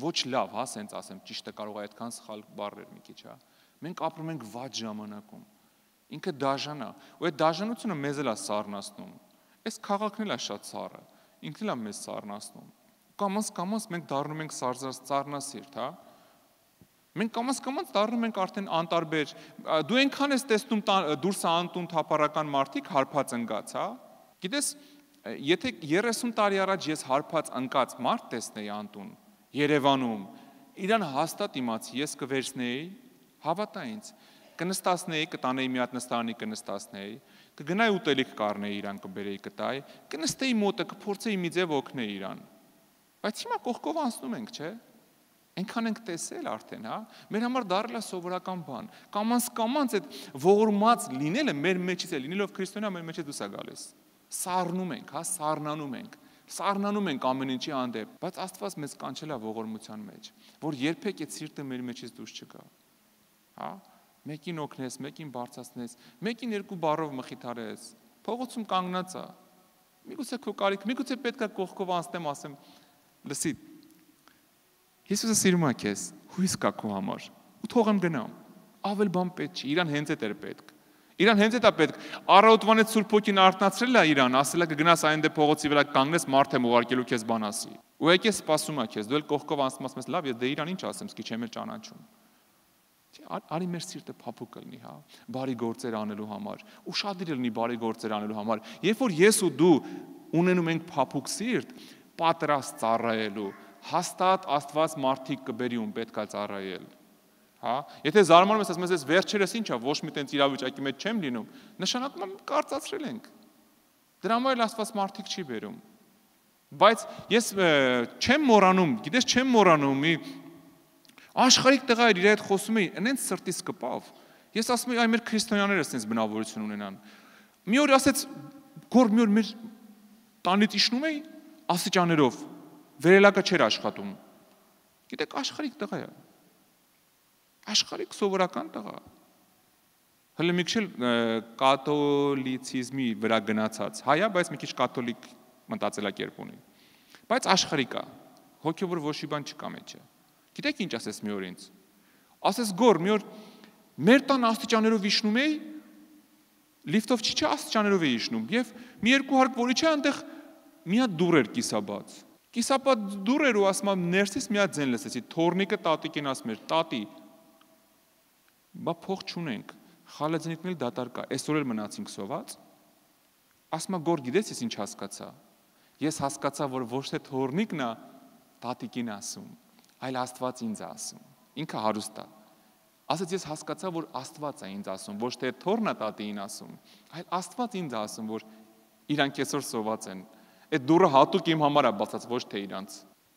Ոչ լավ, հա, սենց ասեմ, ճիշտը կարող է այդքան սխալ բառեր մի քիչ, հա։ Մենք ապրում ենք վատ ժամանակում։ Ինքը դաժան է, ու այդ դաժանությունը մեզ էլ է սառնացնում։ Այս քաղաքն էլ է շատ սառը, ինքն էլ է մեզ սառնացնում։ Կամաց մենք դառնում ենք սառնասիրտ, հա։ Մենք կամաց դառնում ենք արդեն անտարբեր։ Դու այնքան ես տեսնում դուրս անտուն թափառական մարդիկ հարբած ընկած, հա։ Գիտես, եթե 30 տարի առաջ ես հարբած ընկած մարդ տեսնեի անտուն Երևանում, իրան հաստատ իմացի, ես կվերցնեի, հավատա ինձ, կնստացնեի, կտանեի մի հատ նստարանի կնստացնեի, կգնայի ուտելիք կառնեի իրան կբերեի կտայի, կնստեի մոտը, կփորձեի մի ձև օգնեի իրան։ Բայց հիմա կողքով անցնում ենք, չէ՞։ Այնքան ենք տեսել արդեն, հա։ Մեր համար դառել է սովորական բան։ Կամաց այդ ողորմած լինելը մեր մեջից է, լինելով քրիստոնյա մեր մեջից դուրս է գալիս։ Սառնում ենք, հա, սառնանում ենք ամեն ինչի հանդեպ, բայց Աստված մեզ կանչել է ողորմության մեջ, որ երբեք այդ սիրտը մեր մեջից դուրս չգա։ Հա, մեկին օգնես, մեկին բարձրացնես, մեկին 2 բառով մխիթարես, փողոցում կանգնած է։ Միգուցե քո կարիք, միգուցե պետք է կողքով անցնեմ, ասեմ, լսի, Հիսուսը սիրում է քեզ, հույս կա քո համար, ու թող եմ գնամ։ Ավել բան պետք չի, իրան հենց այդ էր պետք։ Իրան հենց այդ է պետք։ Առավոտվանից Սուրբ Հոգին արթնացրել է իրան, ասել է կգնաս այն դե փողոցի վրա կանգնես, մարդ եմ ուղարկելու քեզ բան ասի։ Ու եկես սպասում է քեզ, դու էլ կողքով անցնում ասում ես, լավ, ես դե իրան ինչ ասեմ, սկի չեմ էլ ճանաչում։ Արի մեր սիրտը փափուկ կլինի, հա, բարի գործեր անելու համար, ուշադիր լինի բարի գործեր անելու համար։ Երբ որ ես ու դու ունենում ենք փափուկ սիրտ, պատրաստ ծառայելու, հաստատ Աստված մարդիկ կբերի ում պետք է ծառայել։ Հա, եթե զարմանում ես, ասում ես, վերջերս ի՞նչ է, ոչ մի տենց իրավիճակի մեջ չեմ լինում, նշանակում է կարծացրել ենք։ Դրա համար էլ Աստված մարդիկ չի բերում։ Բայց ես չեմ մոռանում, գիտես, չեմ մոռանում, մի աշխարհիկ տղա էր իր հետ խոսում էի, այնց սրտից կպավ։ Ես ասում եի, այ մեր քրիստոնյաները այսպես բնավորություն ունենան։ Մի օր ասեց, գոր մի օր մեր տանից իջնում էի աստիճաներով, վերելակը չէր աշխատում։ Գիտեք, աշխարհիկ տղա է։ Աշխարհիկ սովորական տղա։ Հələ մի քիչ կաթոլիցիզմի վրա գնացած հայ է, բայց մի քիչ կաթոլիկ մտածելակերպ ունի։ Բայց աշխարհիկ է։ Հոգևոր ոչ մի բան չկա մեջը։ Գիտեք ինչ ասես մի օր ինձ։ Ասես գոր մի օր մեր տան աստիճաներով իջնում էի, լիֆտով չի աստիճաներով էի իջնում, եւ մի երկու հարկ որի չէ այնտեղ մի հատ դուռ էր կիսաբաց։ Կիսաբաց դուռ էր ու ասում եմ ներսից մի հատ ձեն լսեցի, թորնիկը տատիկին ասում էր, տատի, բա փող չունենք, խալեձնիկն էլ դատար կա, այսօր էլ մնացինք սոված։ Ասում եմ գոր գիտես ես ինչ հասկացա։ Ես հասկացա, որ ոչ թե թորնիկն է տատիկին ասում, այլ Աստված ինձ ասում։ Ինքը հարուստ է։ Ասեց ես հասկացա, որ Աստված է ինձ ասում, ոչ թե թորնը տատին ասում, այլ Աստված ինձ ասում, որ իրանք այսօր սոված են։ Այդ դուռը հատուկ իմ համար է բացած, ոչ թե իրանց։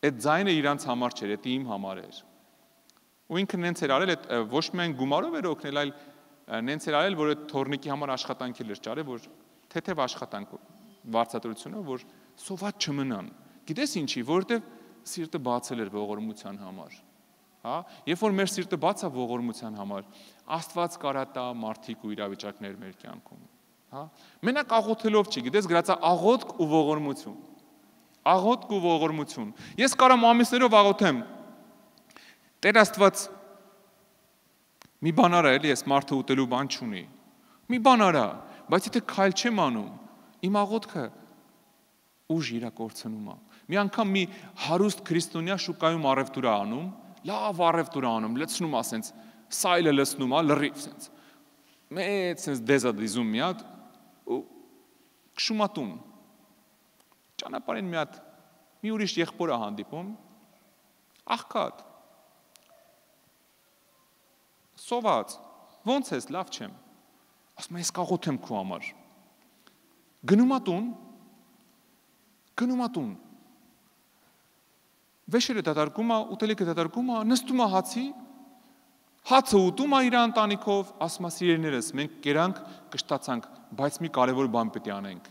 Այդ ձայնը իրանց համար չէր, դա իմ համար էր։ Ու ինքը նենց էր արել, այդ ոչ միայն գումարով էր օգնել, այլ նենց էր արել, որ այդ թորնիկի համար աշխատանք էր ճարել, որ թեթև աշխատանք վարձատրությունը, որ սոված չմնան։ Գիտես ինչի, որովհետև սիրտը բացել էր ողորմության համար։ Հա, երբ որ մեր սիրտը բաց է ողորմության համար, Աստված կարա տա մարդիկ ու իրավիճակներ մեր կյանքում։ Հա, մենակ աղոթելով չի, գիտես, գրած է աղոթք ու ողորմություն։ Աղոթք ու ողորմություն։ Ես կարամ ամիսներով աղոթեմ։ Տեր Աստված մի բան արա, էլի, ես մարդը ուտելու բան չունի։ Մի բան արա, բայց եթե քայլ չեմ անում, իմ աղոթքը ուժ իրա կորցնում է։ Մի անգամ մի հարուստ քրիստոնյա շուկայում առևտուր է անում, լավ առևտուր է անում, լցնում է ասենց, սայլը լցնում է, լրիվ ասենց։ Մեծ ասենց դեզա դիզում մի հատ ու քշում է տուն։ Ճանապարհին մի ուրիշ եղբոր է հանդիպում, աղքատ։ Սոված, ոնց ես, լավ չեմ։ Ասում ես կաղոթեմ քո համար։ Գնում է տուն։ Վեշերը դատարկում է, ուտելիքը դատարկում է, նստում է հացը ուտում է իր ընտանիքով, ասում է սիրելիներս, մենք կերանք, կշտացանք, բայց մի կարևոր բան պետք է անենք։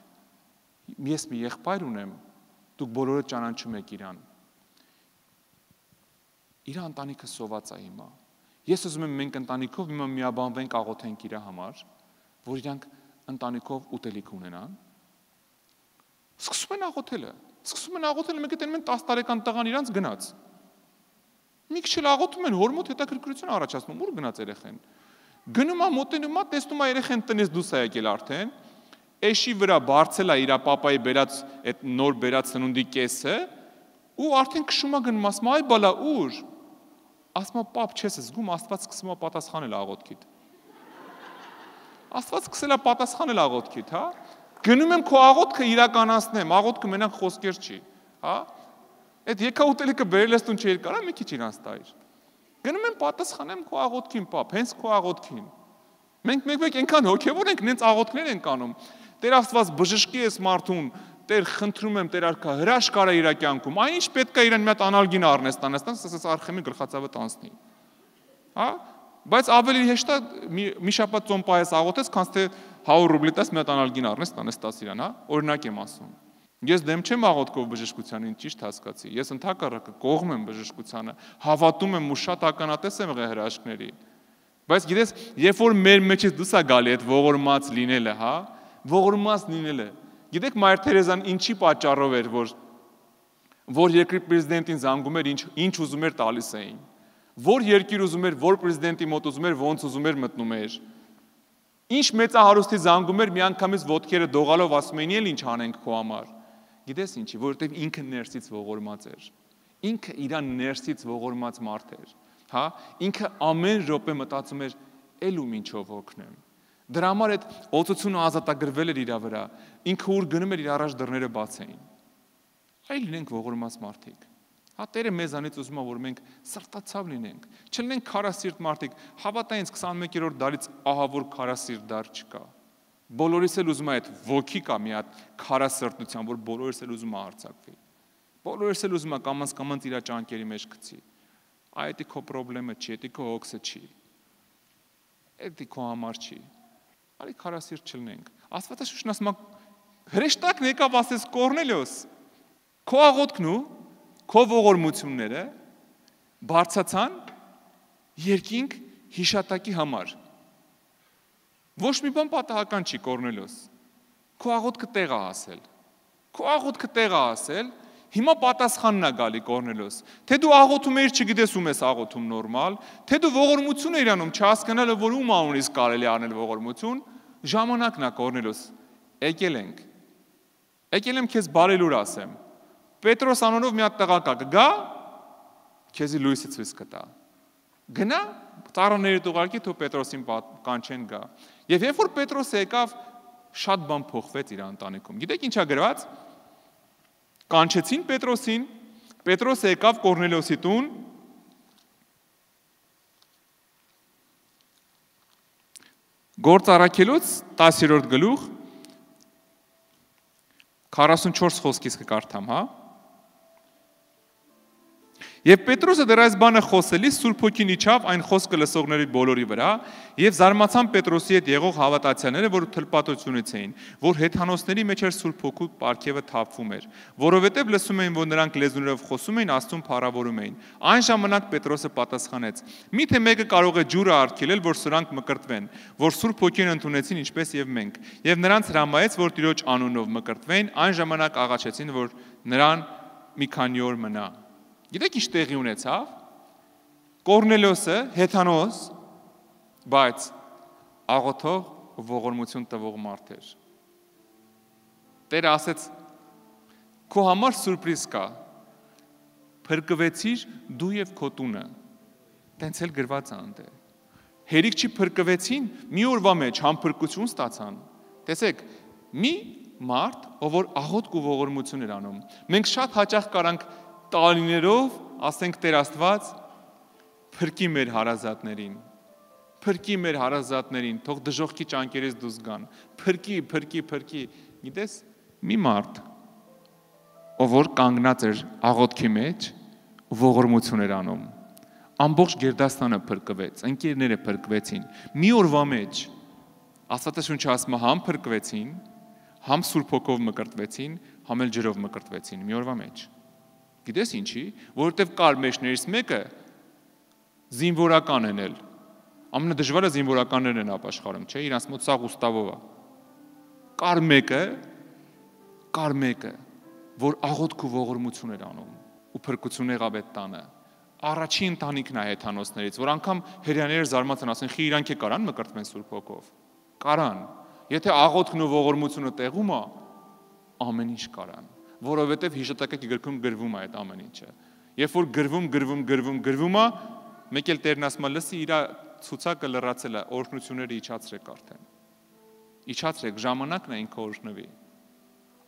Ես մի եղբայր ունեմ, դուք բոլորը ճանաչում եք իրան։ Իր ընտանիքը սոված է հիմա։ Ես ուզում եմ մենք ընտանիքով հիմա միաբանվենք աղոթենք իր համար, որ իրանք ընտանիքով ուտելիք ունենան։ Սկսում են աղոթել, մեկ էլ 10 տարեկան տղան իրանց գնաց։ Մի քիչ էլ աղոթում են, հոր մոտ հետաքրքրություն առաջացնում, ուր գնաց երեխեն։ Գնում է, մոտենում է, տեսնում է երեխեն տնից դուրս է եկել արդեն, էշի վրա բարձել է իր պապայի բերած այդ նոր բերած սնունդի կեսը, ու արդեն քշում է գնում, ասում է, այ բալա, ուր։ Ասում է, պապ, չես զգում, Աստված սկսում է պատասխանել աղոթքիդ։ Աստված սկսել է պատասխանել աղոթքիդ, հա։ Գնում եմ քո աղոթքը իրականացնեմ, աղոթքը մենակ խոսքեր չի, հա։ Այդ եկա ուտելիքը բերել ես տուն չէր կարա մի քիչ իրանց տայր։ Գնում եմ պատասխանեմ քո աղոթքին, պապ, հենց քո աղոթքին։ Մենք մեկ այնքան հոգևոր ենք, նենց աղոթքներ ենք անում։ Տեր Աստված բժշկի ես մարդուն, Տեր խնդրում եմ, Տեր արքա հրաշք արա իր կյանքում։ Այն ինչ պետք է իրեն մի հատ անալգին առնես, ասես Արխեմի գլխացավը տանցնի։ Հա։ Բայց ավելի հեշտ է մի շաբաթ ծոմ պահես աղոթես, քան թե 100 ռուբլի տաս մի հատ անալգին առնես, տանես տաս իրան, հա։ Օրինակ եմ ասում։ Ես դեմ չեմ աղոթքով բժշկությանին, ճիշտ հասկացի։ Ես ընդհակառակը կողմ եմ բժշկությանը, հավատում եմ ու շատ ականատես եմ եղել հրաշքների։ Բայց գիտես, երբ որ մեր մեջից դուրս է գալի այդ ողորմած լինելը, հա, ողորմած լինելը։ Գիտեք Մայր Թերեզան ինչի պատճառով էր, որ երկրի պրեզիդենտին զանգում էր, ինչ ուզում էր տալիս էին։ Որ երկիր ուզում էր, որ պրեզիդենտի մոտ ուզում էր, ոնց ուզում էր մտնում էր։ Ինչ մեծահարուստի զանգում էր, միանգամից ոտքերը դողալով ասում էին, «Էլ ինչ անենք քո համար»։ Գիտես ինչի, որովհետև ինքը ներսից ողորմած էր։ Ինքը իրան ներսից ողորմած մարդ էր, հա, ինքը ամեն րոպե մտածում էր, «Էլ ում ինչով օգնեմ»։ Դրա համար այդ օծությունը ազատագրվել էր իր վրա։ Ինքը ուր գնում էր իր առաջ դռները բաց էին։ Այլ լինենք ողորմած մարդիկ։ Հա Տերը մեզանից ուզում է, որ մենք սրտացավ լինենք, չլինենք քարասիրտ մարդիկ։ Հավատա ինձ 21-րդ դարից ահավոր քարասիրտ դար չկա։ Բոլորիս էլ ուզում է այդ ոգի կա մի հատ քարասրտության, որ բոլորիս էլ ուզում է արձակվի։ Բոլորիս էլ ուզում է կամաց իր ճանկերի մեջ գցի։ Այդ է քո խնդրեմը չի, դա քո հոգսը չի։ Դա քո համար չի։ Արի քարասիրտ չլինենք։ Աստվածաշունչն ասում է հրեշտակն եկավ ասես Կորնելիոս, քո աղոթքն ու քո ողորմությունները բարձացան երկինք հիշատակի համար։ Ոչ մի բան պատահական չի Կորնելիոս։ Քո աղոթքը տեղ է հասել։ Քո աղոթքը տեղ է հասել, հիմա պատասխանն է գալի Կորնելիոս։ Թե դու աղոթում ես, չգիտես ում ես աղոթում նորմալ, թե դու ողորմություն ես անում, չհասկանալը որ ում անունից կարելի անել ողորմություն, ժամանակն է Կորնելիոս։ Եկել եմ քեզ բարելուր ասեմ։ Պետրոս անունով մի հատ տղա կա, կգա, քեզի լույսը ցույց կտա։ Գնա, ծառաներիդ ուղարկի, թող Պետրոսին կանչեն գա։ Եվ երբ որ Պետրոսը եկավ, շատ բան փոխվեց իր ընտանիքում։ Գիտեք ինչա գրված։ Կանչեցին Պետրոսին, Պետրոսը եկավ Կորնելիոսի տուն։ Գործ առաքելուց 10-րդ գլուխ 44 խոսքից կկարդամ, հա։ Եվ Պետրոսը դեռ այս բանը խոսելիս Սուրբ Հոգին իջավ այն խոսքը լսողների բոլորի վրա, եւ զարմացան Պետրոսի հետ եղող հավատացյալները, որ թլպատությունից էին, որ հեթանոսների մեջ էր Սուրբ Հոգու պարգևը թափվում էր, որովհետեւ լսում էին, որ նրանք լեզուներով խոսում էին, Աստծուն փառավորում էին։ Այն ժամանակ Պետրոսը պատասխանեց. «Միթե մեկը կարող է ջուրը արգելել, որ սրանք մկրտվեն, որ Սուրբ Հոգին ընդունեցին ինչպես եւ մենք»։ Եվ նրանց հրամայեց, որ Տիրոջ անունով մկրտվեն, այն ժամանակ աղաչեցին, որ նրան մի քանի օր մնա։ Գիտեք ինչ տեղի ունեցավ։ Կորնելիոսը հեթանոս, բայց աղոթող ու ողորմություն տվող մարդ էր։ Տերը ասեց. «Քո համար սուրպրիզ կա։ Փրկվեցիր դու եւ քո տունը»։ Տենց էլ գրված է այնտեղ։ Հերիք չի փրկվեցին, մի օրվա մեջ համբրկություն ստացան։ Տեսեք, մի մարդ, ով որ աղոթք ու ողորմություն էր անում։ Մենք շատ հաճախ կարանք տարիներով ասենք Տեր Աստված փրկի մեր հարազատներին, փրկի մեր հարազատներին, թող դժոխքի ճանկերից դուրս գան, փրկի, գիտես, մի մարդ, ով որ կանգնած էր աղոթքի մեջ, ողորմություն էր անում, ամբողջ Գերդաստանը փրկվեց, ընկերները փրկվեցին, մի օրվա մեջ, Աստվածաշունչը ասում է, համ փրկվեցին, համ Սուրբ Հոգով մկրտվեցին, համ էլ ջրով մկրտվեցին, մի օրվա մեջ։ Գիտես ինչի, որովհետև կար մեջներից մեկը զինվորական են էլ։ Ամենադժվարը զինվորականներն են ապաշխարում, չէ, իրանց մոտ սաղ ուստավով է։ Կար մեկը, որ աղոթք ու ողորմություն էր անում ու փրկություն եղավ այդ տանը։ Առաջին ընտանիքն է հեթանոսներից, որ անգամ հրեաները զարմացան, ասեն, խի իրանք է կարան մկրտվեն Սուրբ Հոգով։ Կարան։ Եթե աղոթքն ու ողորմությունը տեղում է, ամեն ինչ կարան, որովհետև հիշատակագրի գրքում գրվում է այդ ամեն ինչը։ Երբ որ գրվում է, մեկ էլ Տերն ասում է, լսի, իր ցուցակը լրացել է, օրհնությունները իջացրեք արդեն։ Իջացրեք, ժամանակն է ինքը օրհնվի։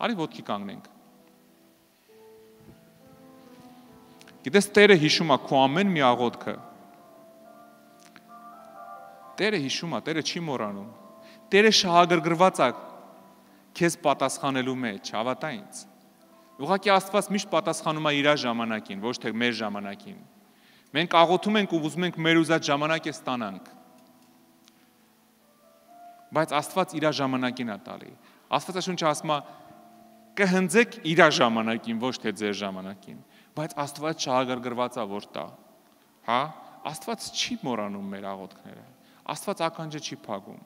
Արի ոտքի կանգնենք։ Գիտես, Տերը հիշում է քո ամեն մի աղոթքը։ Տերը հիշում է, Տերը չի մոռանում։ Տերը շահագրգռված է քեզ պատասխանելու մեջ, հավատա ինձ։ Ուղղակի Աստված միշտ պատասխանում է իր ժամանակին, ոչ թե մեր ժամանակին։ Մենք աղոթում ենք ու ուզում ենք մեր ուզած ժամանակը ստանանք։ Բայց Աստված իր ժամանակին է տալի։ Աստվածաշունչը ասում է կհնձեք իր ժամանակին, ոչ թե ձեր ժամանակին։ Բայց Աստված շահագրգռված է որ տա։ Հա, Աստված չի մոռանում մեր աղոթքները։ Աստված ականջը չի փակում։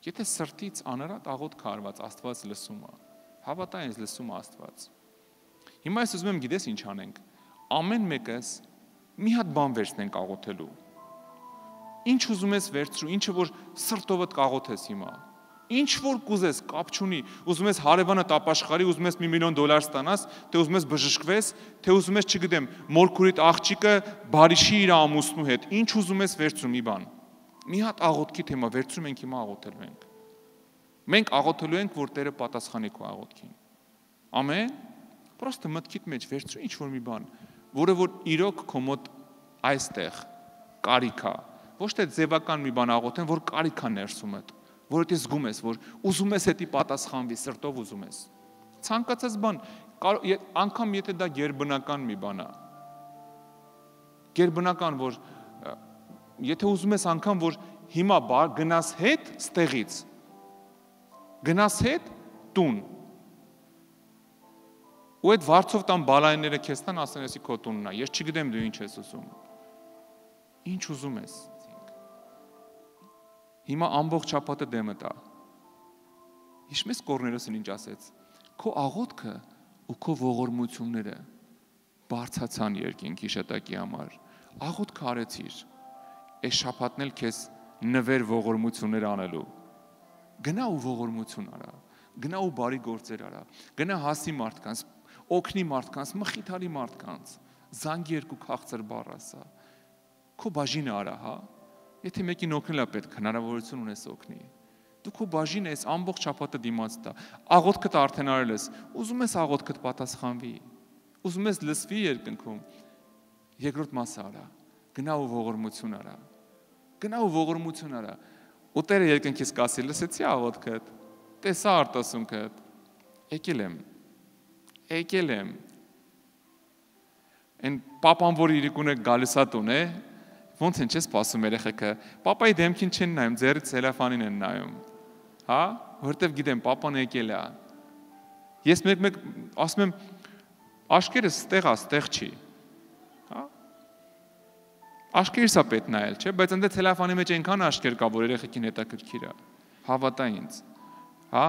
Եթե սրտից անըրատ աղոթք արված, Աստված լսում է։ Հավատա ինձ, լսում է Աստված։ Հիմա ես ուզում եմ գիտես ինչ անենք։ Ամեն մեկս մի հատ բան վերցնենք աղոթելու։ Ինչ ուզում ես վերցրու, ինչը որ սրտովդ կաղոթես հիմա։ Ինչ որ կուզես, կապ չունի, ուզում ես հարևանը տապաշխարի, ուզում ես $1 միլիոն ստանաս, թե ուզում ես բժշկվես, թե ուզում ես, չգիտեմ, մորքուրիդ աղջիկը բարիշի իր ամուսնու հետ, ինչ ուզում ես վերցրու մի բան։ Մի հատ աղոթքի թեմա վերցրում ենք հիմա աղոթելու ենք։ Մենք աղոթելու ենք, որ Տերը պատասխանի քո աղոթքին։ Ամեն։ Պրոստը մտքիդ մեջ վերցրու ինչ որ մի բան, որը որ իրոք քո մոտ այստեղ կարիք է, ոչ թե ձևական մի բան աղոթեն, որ կարիք է ներսումդ, որ դու զգում ես, որ ուզում ես հետի պատասխանվի, սրտով ուզում ես։ Ցանկացած բան, անգամ եթե դա գերբնական մի բան է։ Գերբնական, որ եթե ուզում ես անգամ, որ հիմա գնաս հետ ստեղից, գնաս հետ տուն, ու այդ վարձով տան բալայները քեզ տան, ասեն, էսի քո տունն է, ես չգիտեմ դու ինչ ես ուզում։ Ինչ ուզում ես։ Հիմա ամբողջ շաբաթը դեմը տա։ Հիշում ես Կորնելիոսն ինչ ասեց։ Քո աղոթքը ու քո ողորմությունները բարձացան երկինքի շտակի համար։ Աղոթք արեցիր։ Այս շաբաթն էլ քեզ նվեր ողորմություններ անելու։ Գնա ու ողորմություն արա։ Գնա ու բարի գործեր արա։ Գնա հասի մարդկանց, օգնի մարդկանց, մխիթարի մարդկանց։ Զանգի երկու քաղցր բառ ասա։ Քո բաժինը արա, հա։ Եթե մեկին օգնել է պետք, հնարավորություն ունես օգնի։ Դու քո բաժինը ես ամբողջ շաբաթը դիմաց տա։ Աղոթքդ արդեն արել ես, ուզում ես աղոթքդ պատասխանվի։ Ուզում ես լսվի երկնքում։ Երկրորդ մասը արա։ Գնա ու ողորմություն արա։ Գնա ու ողորմություն արա։ Ու Տերը երկնքից կասի, լսեցի աղոթքդ, տեսա արտասունքդ, եկել եմ։ Այն պապան, որ իրիկունը գալիս է տուն է, ոնց են չես սպասում երեխեքը, պապայի դեմքին չեն նայում, ձեռի ցելոֆանին են նայում։ Հա, որտեվ գիտեմ, պապան եկել է։ Ես մեկ ասում եմ, աշկերս ստեղ չի։ Հա։ Աշկերս է պետք նայել, չէ՞, բայց ընդ ցելոֆանի մեջ այնքան աշկեր կա, որ երեխեքին հետաքրքիր է։ Հավատա ինձ։ Հա,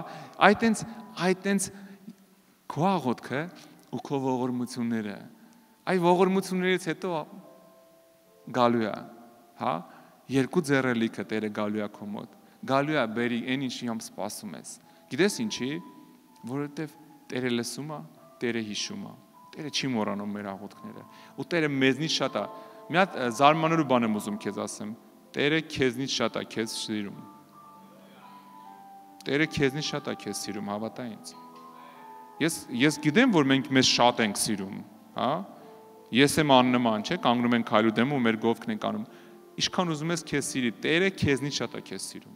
այտենց քո աղոթքը ու քո ողորմությունները, այ ողորմություններից հետո գալու է, հա, երկու ձեռելիքը Տերը գալու է քո մոտ, գալու է բերի այն ինչի համ սպասում ես։ Գիտես ինչի, որովհետև Տերը լսում է, Տերը հիշում է, Տերը չի մոռանում մեր աղոթքները, ու Տերը մեզնից շատ է։ Մի հատ զարմանալու բան եմ ուզում քեզ ասեմ, Տերը քեզնից շատ է քեզ սիրում։ Տերը քեզնից շատ է քեզ սիրում, հավատա ինձ։ Ես գիտեմ, որ մենք մեզ շատ ենք սիրում, հա։ Ես եմ աննման, չէ՞, կանգնում ենք քայլու դեմ ու մեր գովքն ենք անում։ Ինչքան ուզում ես քեզ սիրի, Տերը քեզնից շատ է քեզ սիրում։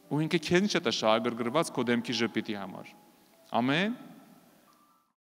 Ու ինքը քեզնից շատ է շահագրգռված քո դեմքի ժպիտի համար։ Ամեն։